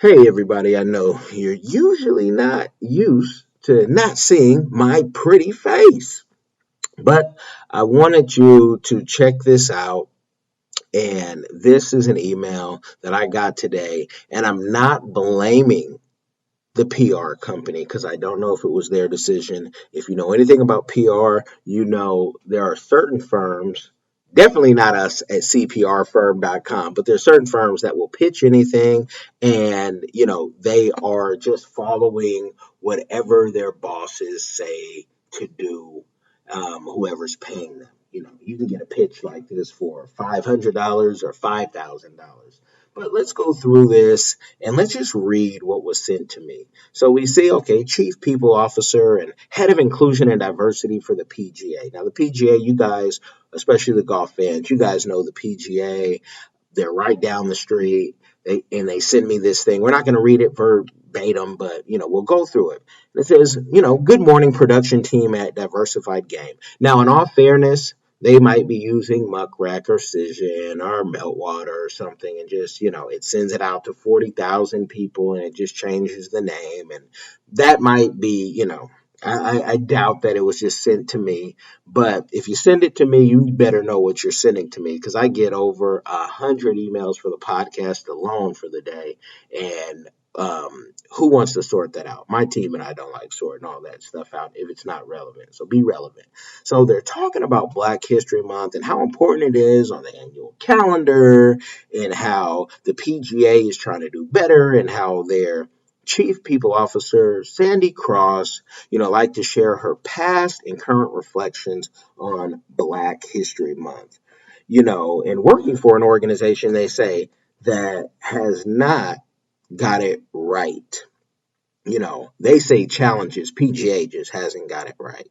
Hey, everybody, I know you're usually not used to not seeing my pretty face, but I wanted you to check this out. And this is an email that I got today, and I'm not blaming the PR company because I don't know if it was their decision. If you know anything about PR, you know there are certain firms, definitely not us at cprfirm.com, but there's certain firms that will pitch anything and, they are just following whatever their bosses say to do, whoever's paying them. You can get a pitch like this for $500 or $5,000. But let's go through this and let's just read what was sent to me. So we see, okay, Chief People Officer and Head of Inclusion and Diversity for the PGA. Now, the PGA, you guys, especially the golf fans, you guys know the PGA. They're right down the street. They send me this thing. We're not going to read it verbatim, but, we'll go through it. And it says, good morning, production team at Diversified Game. Now, in all fairness, they might be using muck rack or Cision or meltwater or something, and just, it sends it out to 40,000 people and it just changes the name. And that might be, I doubt that it was just sent to me. But if you send it to me, you better know what you're sending to me, because I get over 100 emails for the podcast alone for the day. And who wants to sort that out? My team and I don't like sorting all that stuff out if it's not relevant. So be relevant. So they're talking about Black History Month and how important it is on the annual calendar, and how the PGA is trying to do better, and how their Chief People Officer, Sandy Cross, like to share her past and current reflections on Black History Month. And working for an organization, they say, that has not got it right. They say challenges. PGA just hasn't got it right.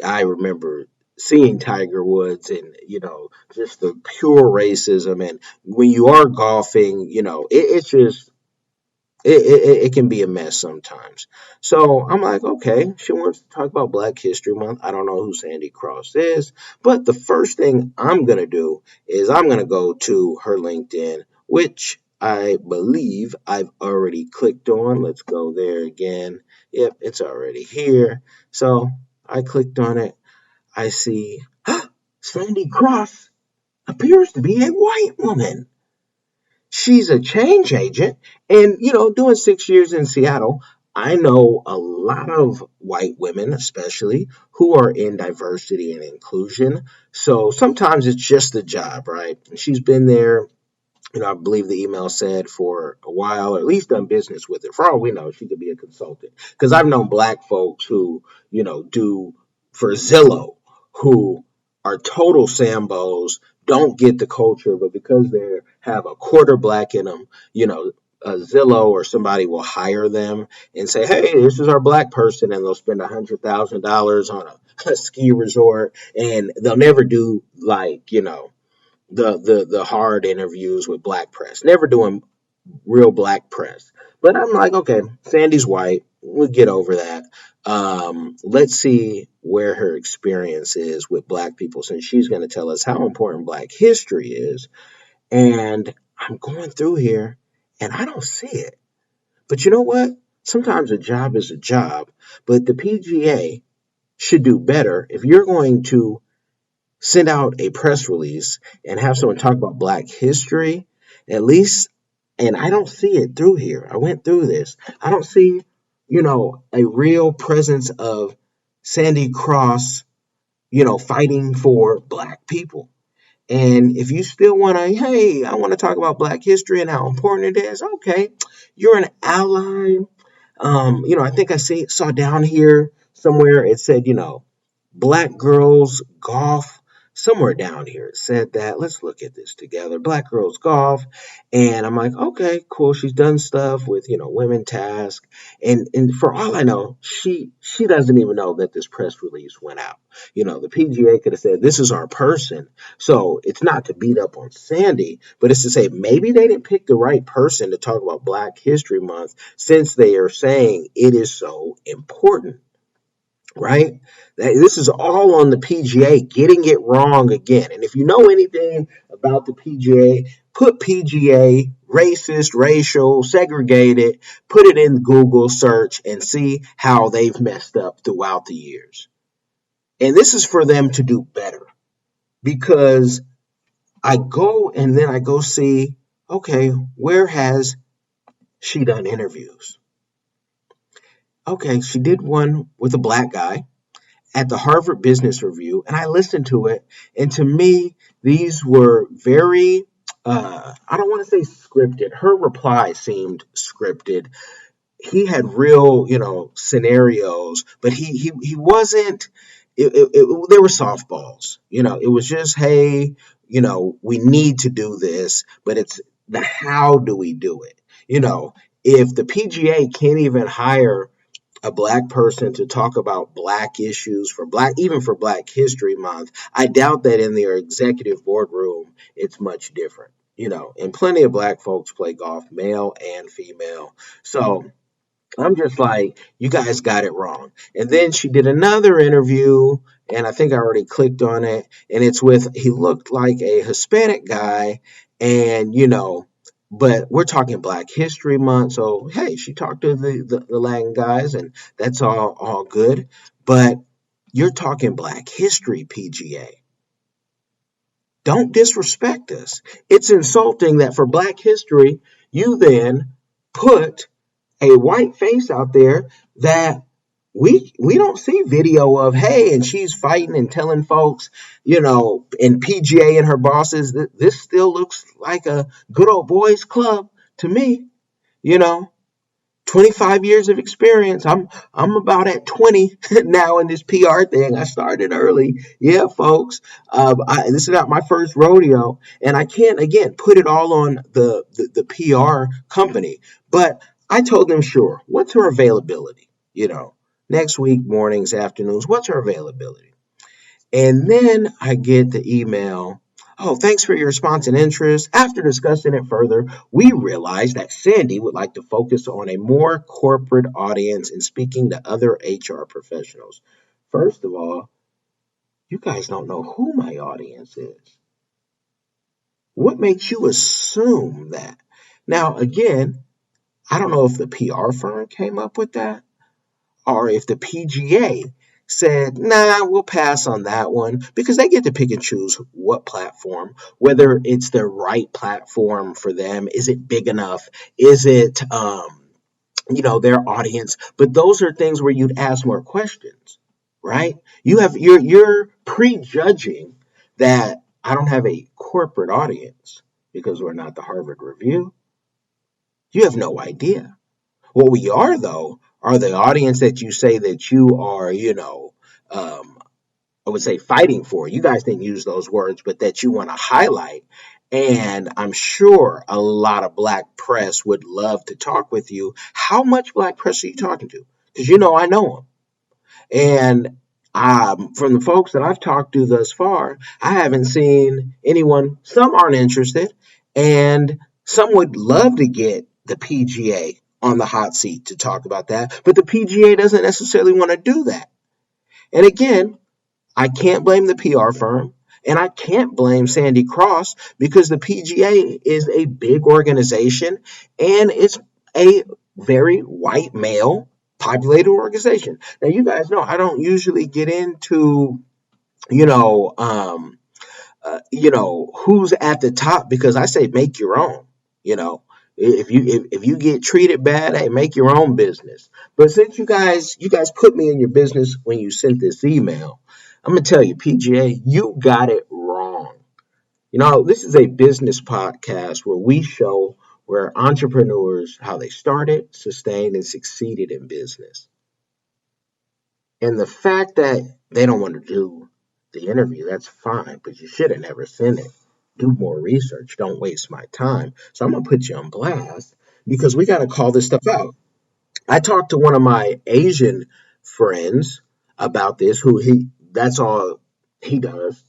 I remember seeing Tiger Woods and, just the pure racism. And when you are golfing, it's just, it can be a mess sometimes. So I'm like, okay, she wants to talk about Black History Month. I don't know who Sandy Cross is, but the first thing I'm going to do is I'm going to go to her LinkedIn, which I believe I've already clicked on. Let's go there again. Yep, it's already here. So I clicked on it. I see Sandy Cross appears to be a white woman. She's a change agent. And, doing 6 years in Seattle, I know a lot of white women, especially, who are in diversity and inclusion. So sometimes it's just a job, right? And she's been there, I believe the email said, for a while, or at least done business with it. For all we know, she could be a consultant. Because I've known Black folks who, do for Zillow, who are total Sambos, don't get the culture, but because they have a quarter Black in them, a Zillow or somebody will hire them and say, hey, this is our Black person, and they'll spend $100,000 on a ski resort, and they'll never do, like, the hard interviews with Black press, never doing real Black press. But I'm like, okay, Sandy's white, we'll get over that. Let's see where her experience is with Black people, since she's going to tell us how important Black history is. And I'm going through here and I don't see it. But you know what? Sometimes a job is a job, but the PGA should do better. If you're going to send out a press release and have someone talk about Black history, at least, and I don't see it through here. I went through this. I don't see, a real presence of Sandy Cross, fighting for Black people. And if you still want to, hey, I want to talk about Black history and how important it is, okay, you're an ally. I think I saw down here somewhere it said, Black girls golf. Somewhere down here it said that. Let's look at this together. Black girls golf. And I'm like, okay, cool. She's done stuff with, Women Task. And for all I know, she doesn't even know that this press release went out. The PGA could have said, this is our person. So it's not to beat up on Sandy, but it's to say maybe they didn't pick the right person to talk about Black History Month, since they are saying it is so important. Right? This is all on the PGA getting it wrong again. And if you know anything about the PGA, put PGA, racist, racial, segregated, put it in Google search and see how they've messed up throughout the years. And this is for them to do better, because I go and then I go see, okay, where has she done interviews? Okay, she did one with a black guy at the Harvard Business Review, and I listened to it. And to me, these were very, I don't want to say scripted. Her reply seemed scripted. He had real, scenarios, but he wasn't. There were softballs. It was just, hey, we need to do this, but it's the how do we do it? If the PGA can't even hire a black person to talk about black issues even for Black History Month, I doubt that in their executive boardroom it's much different. And plenty of black folks play golf, male and female. So I'm just like, you guys got it wrong. And then she did another interview, and I think I already clicked on it, and he looked like a Hispanic guy, and, but we're talking Black History Month, so, hey, she talked to the Latin guys, and that's all good. But you're talking Black History, PGA. Don't disrespect us. It's insulting that for Black History, you then put a white face out there that we don't see video of, hey, and she's fighting and telling folks, and PGA and her bosses, this still looks like a good old boys club to me. 25 years of experience. I'm about at 20 now in this PR thing. I started early. Yeah, folks. This is not my first rodeo, and I can't again put it all on the PR company. But I told them, sure. What's her availability? Next week, mornings, afternoons. What's her availability? And then I get the email. Oh, thanks for your response and interest. After discussing it further, we realized that Sandy would like to focus on a more corporate audience and speaking to other HR professionals. First of all, you guys don't know who my audience is. What makes you assume that? Now, again, I don't know if the PR firm came up with that or if the PGA said, nah, we'll pass on that one, because they get to pick and choose what platform, whether it's the right platform for them. Is it big enough? Is it, their audience? But those are things where you'd ask more questions, right? You're prejudging that I don't have a corporate audience because we're not the Harvard Review. You have no idea. What we are, though, are the audience that you say that you are, I would say fighting for. You guys didn't use those words, but that you want to highlight. And I'm sure a lot of black press would love to talk with you. How much black press are you talking to? Because I know them. And from the folks that I've talked to thus far, I haven't seen anyone. Some aren't interested, and some would love to get the PGA on the hot seat to talk about that, but the PGA doesn't necessarily want to do that. And again, I can't blame the PR firm, and I can't blame Sandy Cross, because the PGA is a big organization, and it's a very white male populated organization. Now, you guys know I don't usually get into, who's at the top, because I say make your own. If you get treated bad, hey, make your own business. But since you guys put me in your business when you sent this email, I'm gonna tell you, PGA, you got it wrong. This is a business podcast where we show where entrepreneurs, how they started, sustained, and succeeded in business. And the fact that they don't want to do the interview, that's fine, but you should have never sent it. Do more research. Don't waste my time. So I'm going to put you on blast, because we got to call this stuff out. I talked to one of my Asian friends about this, that's all he does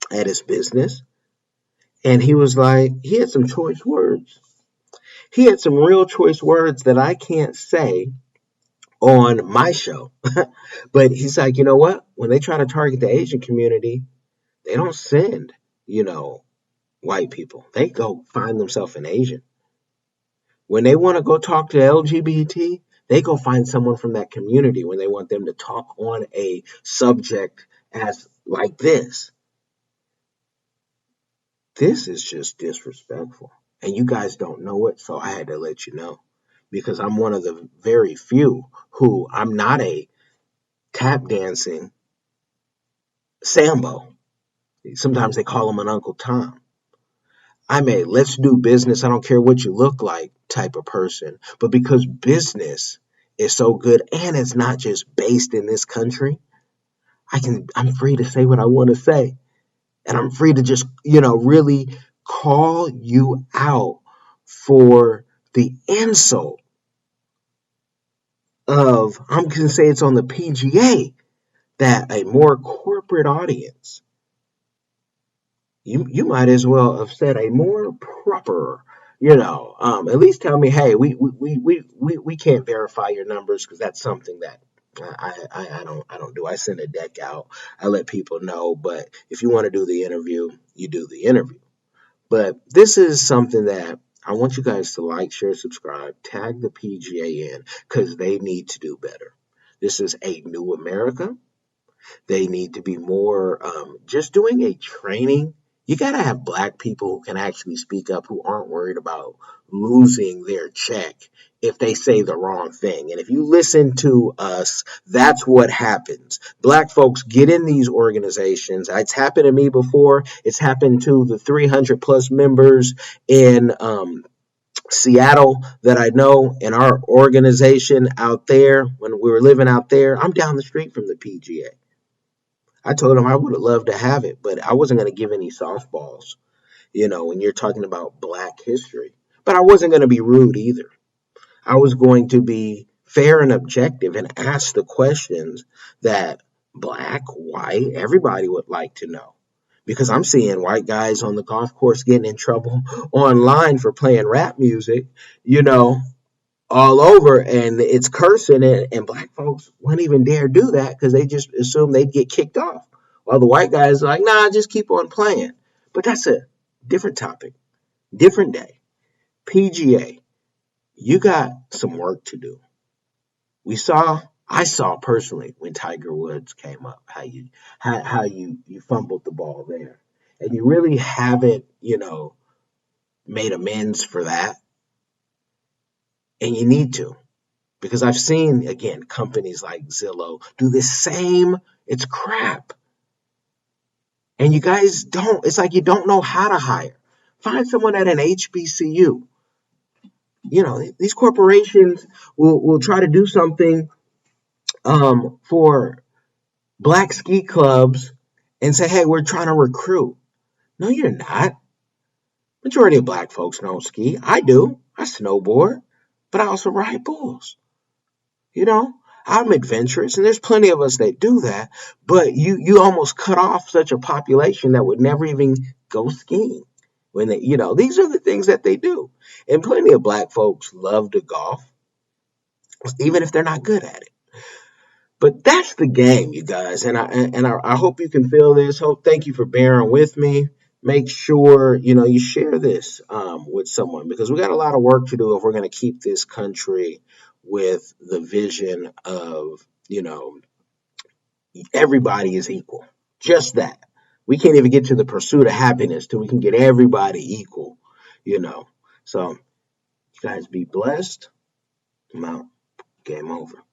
at his business. And he was like, he had some choice words. He had some real choice words that I can't say on my show. But he's like, you know what? When they try to target the Asian community, they don't send, white people. They go find themselves an Asian. When they want to go talk to LGBT, they go find someone from that community when they want them to talk on a subject as like this. This is just disrespectful. And you guys don't know it, so I had to let you know. Because I'm one of the very few who I'm not a tap dancing Sambo. Sometimes they call him an Uncle Tom. I'm a let's do business, I don't care what you look like type of person. But because business is so good and it's not just based in this country, I'm free to say what I want to say. And I'm free to just, really call you out for the insult of, I'm going to say it's on the PGA, that a more corporate audience, you might as well have said a more proper, at least tell me, hey, we can't verify your numbers, because that's something that I don't do. I send a deck out. I let people know, but if you want to do the interview, you do the interview. But this is something that I want you guys to like, share, subscribe, tag the PGA in, because they need to do better. This is a new America. They need to be more just doing a training. You got to have black people who can actually speak up, who aren't worried about losing their check if they say the wrong thing. And if you listen to us, that's what happens. Black folks get in these organizations. It's happened to me before. It's happened to the 300 plus members in Seattle that I know in our organization out there. When we were living out there, I'm down the street from the PGA. I told him I would have loved to have it, but I wasn't going to give any softballs, when you're talking about black history. But I wasn't going to be rude either. I was going to be fair and objective and ask the questions that black, white, everybody would like to know. Because I'm seeing white guys on the golf course getting in trouble online for playing rap music, all over, and it's cursing, and black folks wouldn't even dare do that because they just assume they'd get kicked off. While the white guys are like, nah, just keep on playing. But that's a different topic, different day. PGA, you got some work to do. I saw personally when Tiger Woods came up, how you fumbled the ball there. And you really haven't, made amends for that. And you need to. Because I've seen, again, companies like Zillow do the same. It's crap. And you guys it's like you don't know how to hire. Find someone at an HBCU. These corporations will try to do something for black ski clubs and say, hey, we're trying to recruit. No, you're not. Majority of black folks don't ski. I do. I snowboard, but I also ride bulls. I'm adventurous, and there's plenty of us that do that, but you almost cut off such a population that would never even go skiing. When these are the things that they do. And plenty of black folks love to golf, even if they're not good at it. But that's the game, you guys, and I hope you can feel this. Thank you for bearing with me. Make sure you share this with someone, because we got a lot of work to do if we're going to keep this country with the vision of everybody is equal. Just that. We can't even get to the pursuit of happiness till we can get everybody equal. So you guys be blessed. I'm out. Game over.